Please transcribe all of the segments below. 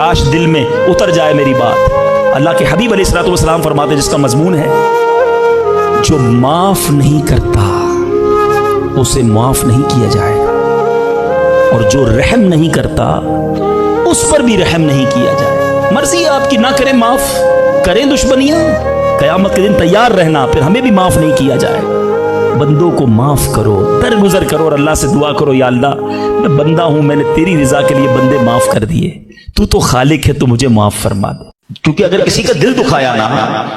काश दिल में उतर जाए मेरी बात। अल्लाह के हबीब अलैहिस्सलाम फरमाते जिसका मजमून है, जो माफ नहीं करता उसे माफ नहीं किया जाएगा, और जो रहम नहीं करता उस पर भी रहम नहीं किया जाए। मर्जी है आपकी, ना करें माफ, करें दुश्मनियां, कयामत के दिन तैयार रहना, फिर हमें भी माफ नहीं किया जाए। बंदों को माफ करो, दरगुजर करो और अल्लाह से दुआ करो, या अल्लाह मैं बंदा हूं, मैंने तेरी रजा के लिए बंदे माफ कर दिए, तू तो खालिक है, तू मुझे माफ फरमा दे। क्योंकि अगर किसी का दिल दुखाया ना,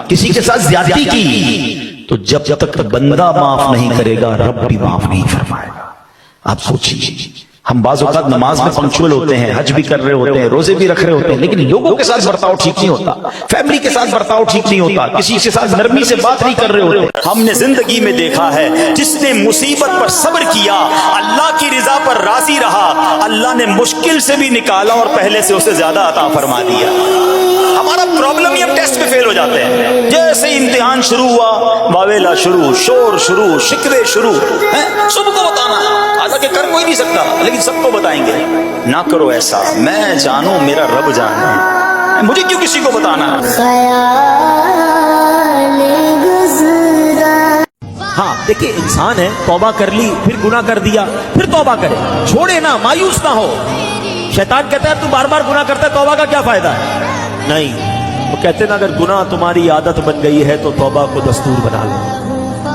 किसी के साथ ज्यादती की, तो जब तक बंदा माफ नहीं करेगा रब भी माफ नहीं फरमाएगा। आप सोचिए, हम बाज़ औक़ात नमाज में पंक्चुअल होते हैं, हज भी कर रहे होते हैं, रोजे भी रख रहे होते हैं, लेकिन लोगों के साथ बर्ताव ठीक नहीं होता, फैमिली के साथ बर्ताव ठीक नहीं होता, किसी के साथ नरमी से बात नहीं कर रहे होते। हमने जिंदगी में देखा है, जिसने मुसीबत पर सब्र किया, अल्लाह की रिजा पर राजी रहा, अल्लाह ने मुश्किल से भी निकाला और पहले से उसे ज्यादा अता फरमा दिया। हमारा प्रॉब्लम ही, हम टेस्ट में फेल हो जाते हैं। जैसे इम्तिहान शुरू हुआ, वावेला शुरू, शोर शुरू, शिकवे शुरू, सबको बताना, हालांकि कर कोई नहीं सकता, लेकिन सबको बताएंगे। ना करो ऐसा, मैं जानू मेरा रब जाने, मुझे क्यों किसी को बताना। हाँ देखिए, इंसान है, तौबा कर ली, फिर गुनाह कर दिया, फिर तौबा करे, छोड़े ना, मायूस ना हो। शैतान कहता है तू बार बार गुनाह करता है, तौबा का क्या फायदा है? नहीं, वो कहते ना अगर गुनाह तुम्हारी आदत बन गई है तो तौबा को दस्तूर बना लो।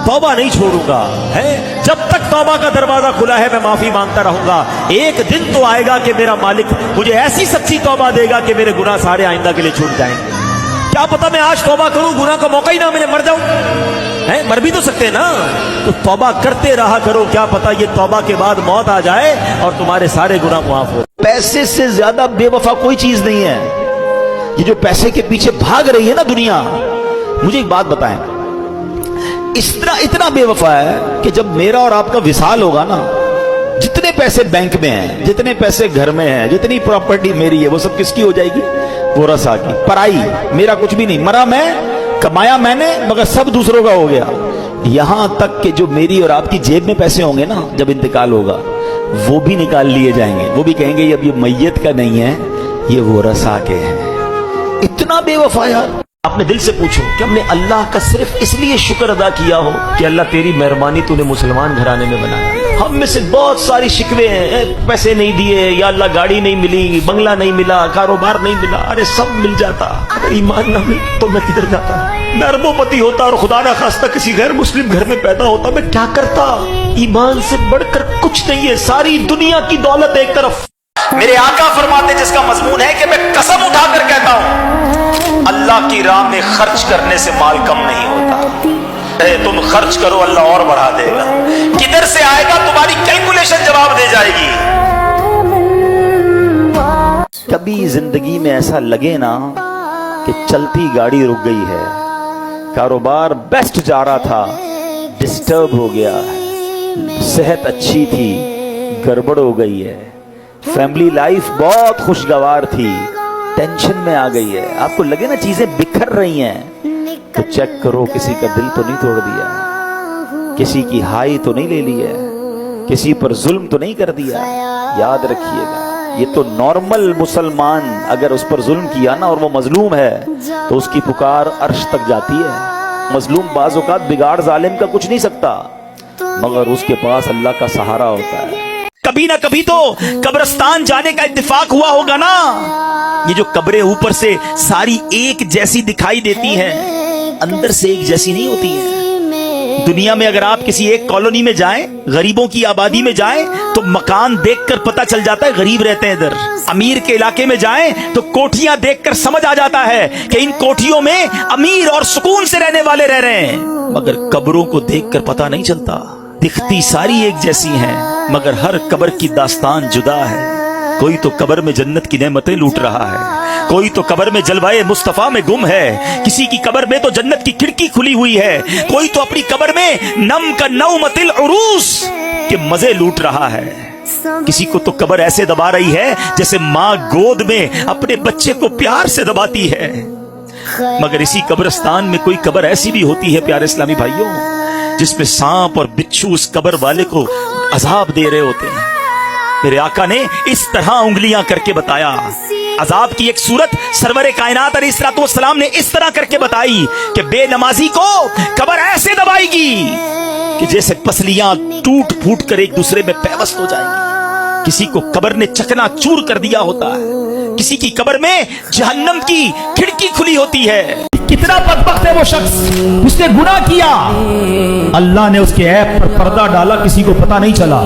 तौबा नहीं छोड़ूंगा, है जब तक तौबा का दरवाजा खुला है मैं माफी मांगता रहूंगा। एक दिन तो आएगा कि मेरा मालिक मुझे ऐसी सच्ची तौबा देगा कि मेरे गुनाह सारे आइंदा के लिए छूट जाएंगे। क्या पता मैं आज तौबा करूं, गुनाह का मौका ही ना मिले, मर जाऊं, है मर भी तो सकते हैं ना। तो तौबा करते रहा करो, क्या पता ये तौबा के बाद मौत आ जाए और तुम्हारे सारे गुनाह माफ हो। पैसे से ज्यादा बेवफा कोई चीज नहीं है। ये जो पैसे के पीछे भाग रही है ना दुनिया, मुझे एक बात बताएं, इतना बेवफा है कि जब मेरा और आपका विसाल होगा ना, जितने पैसे बैंक में हैं, जितने पैसे घर में हैं, जितनी प्रॉपर्टी मेरी है, वो सब किसकी हो जाएगी? वो रसा की, पराई, मेरा कुछ भी नहीं। मरा मैं, कमाया मैंने, मगर सब दूसरों का हो गया। यहां तक कि जो मेरी और आपकी जेब में पैसे होंगे ना, जब इंतकाल होगा, वो भी निकाल लिए जाएंगे। वो भी कहेंगे अब ये मैयत का नहीं है, ये वो रसा के हैं। इतना बेवफा यार। अपने दिल से पूछो कि हमने अल्लाह का सिर्फ इसलिए शुक्र अदा किया हो कि अल्लाह तेरी मेहरबानी, तूने मुसलमान घराने में बनाया। हम में से बहुत सारी शिकवे हैं, पैसे नहीं दिए, या अल्लाह गाड़ी नहीं मिली, बंगला नहीं मिला, कारोबार नहीं मिला। अरे सब मिल जाता, अरे ईमान ना मिल तो मैं किधर जाता? मैं अरबोपति होता और खुदा ना खास्ता किसी गैर मुस्लिम घर में पैदा होता, मैं क्या करता? ईमान से बढ़कर कुछ नहीं है, सारी दुनिया की दौलत एक तरफ। मेरे आका फरमाते, जिसका मजमून है कि मैं कसम उठाकर कहता हूं, अल्लाह की राह में खर्च करने से माल कम नहीं होता। तुम खर्च करो, अल्लाह और बढ़ा देगा। किधर से आएगा तुम्हारी कैलकुलेशन जवाब दे जाएगी। कभी जिंदगी में ऐसा लगे ना कि चलती गाड़ी रुक गई है, कारोबार बेस्ट जा रहा था, डिस्टर्ब हो गया, सेहत अच्छी थी, गड़बड़ हो गई है, फैमिली लाइफ बहुत खुशगवार थी, टेंशन में आ गई है, आपको लगे ना चीजें बिखर रही हैं, तो चेक करो किसी का दिल तो नहीं तोड़ दिया, किसी की हाई तो नहीं ले ली है, किसी पर जुल्म तो नहीं कर दिया। याद रखिएगा, ये तो नॉर्मल मुसलमान अगर उस पर जुल्म किया ना और वो मजलूम है, तो उसकी पुकार अर्श तक जाती है। मजलूम बाज़ औक़ात बिगाड़ जालिम का कुछ नहीं सकता, मगर उसके पास अल्लाह का सहारा होता है। कभी ना कभी तो कब्रिस्तान जाने का इत्तेफाक हुआ होगा ना। ये जो कब्रें ऊपर से सारी एक जैसी दिखाई देती हैं, अंदर से एक जैसी नहीं होती हैं। दुनिया में अगर आप किसी एक कॉलोनी में जाएं, गरीबों की आबादी में जाएं, तो मकान देखकर पता चल जाता है गरीब रहते हैं इधर। अमीर के इलाके में जाएं तो कोठियां देखकर समझ आ जाता है कि इन कोठियों में अमीर और सुकून से रहने वाले रह रहे हैं। मगर कब्रों को देखकर पता नहीं चलता, दिखती सारी एक जैसी हैं, मगर हर कब्र की दास्तान जुदा है। कोई तो कब्र में जन्नत की नेमतें लूट रहा है, कोई तो कब्र में जलवाए मुस्तफा में गुम है, किसी की कब्र में तो जन्नत की खिड़की खुली हुई है, कोई तो अपनी कब्र में नम का नौमतिल उरूस के मजे लूट रहा है। किसी को तो कब्र ऐसे दबा रही है जैसे माँ गोद में अपने बच्चे को प्यार से दबाती है। मगर इसी कब्रिस्तान में कोई कब्र ऐसी भी होती है प्यारे इस्लामी भाइयों, जिसमें सांप और बिच्छू उस कब्र वाले को अजाब दे रहे होते हैं। मेरे आका ने इस तरह उंगलियां करके बताया, عذاب کی ایک صورت سرور کائنات علیہ الصلوۃ والسلام نے اس طرح کر کے بتائی کہ بے نمازی کو قبر ایسے دبائے گی کہ جیسے پسلیاں ٹوٹ پھوٹ کر ایک دوسرے میں پیوست ہو جائیں گی. کسی کو قبر نے چکنا چور کر دیا ہوتا ہے, کسی کی قبر میں جہنم کی کھڑکی کھلی ہوتی ہے. کتنا بدبخت ہے وہ شخص, اس نے گناہ کیا, اللہ نے اس کے عیب پر پردہ ڈالا, کسی کو پتہ نہیں چلا,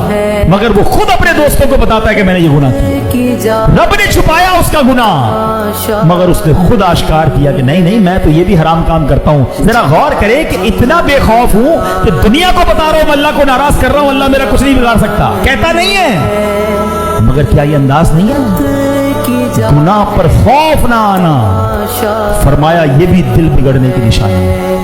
مگر وہ خود اپنے دوستوں کو بتاتا ہے کہ میں نے یہ گناہ کیا. رب نے چھپایا اس کا گناہ, مگر اس نے خود آشکار کیا کہ نہیں نہیں میں تو یہ بھی حرام کام کرتا ہوں. ذرا غور کرے کہ اتنا بے خوف ہوں کہ دنیا کو بتا رہا ہوں اللہ کو ناراض کر رہا ہوں, اللہ میرا کچھ نہیں بگاڑ سکتا, کہتا نہیں ہے, مگر کیا یہ انداز نہیں ہے گناہ پر خوف نہ آنا؟ فرمایا یہ بھی دل بگڑنے کی نشانی ہے.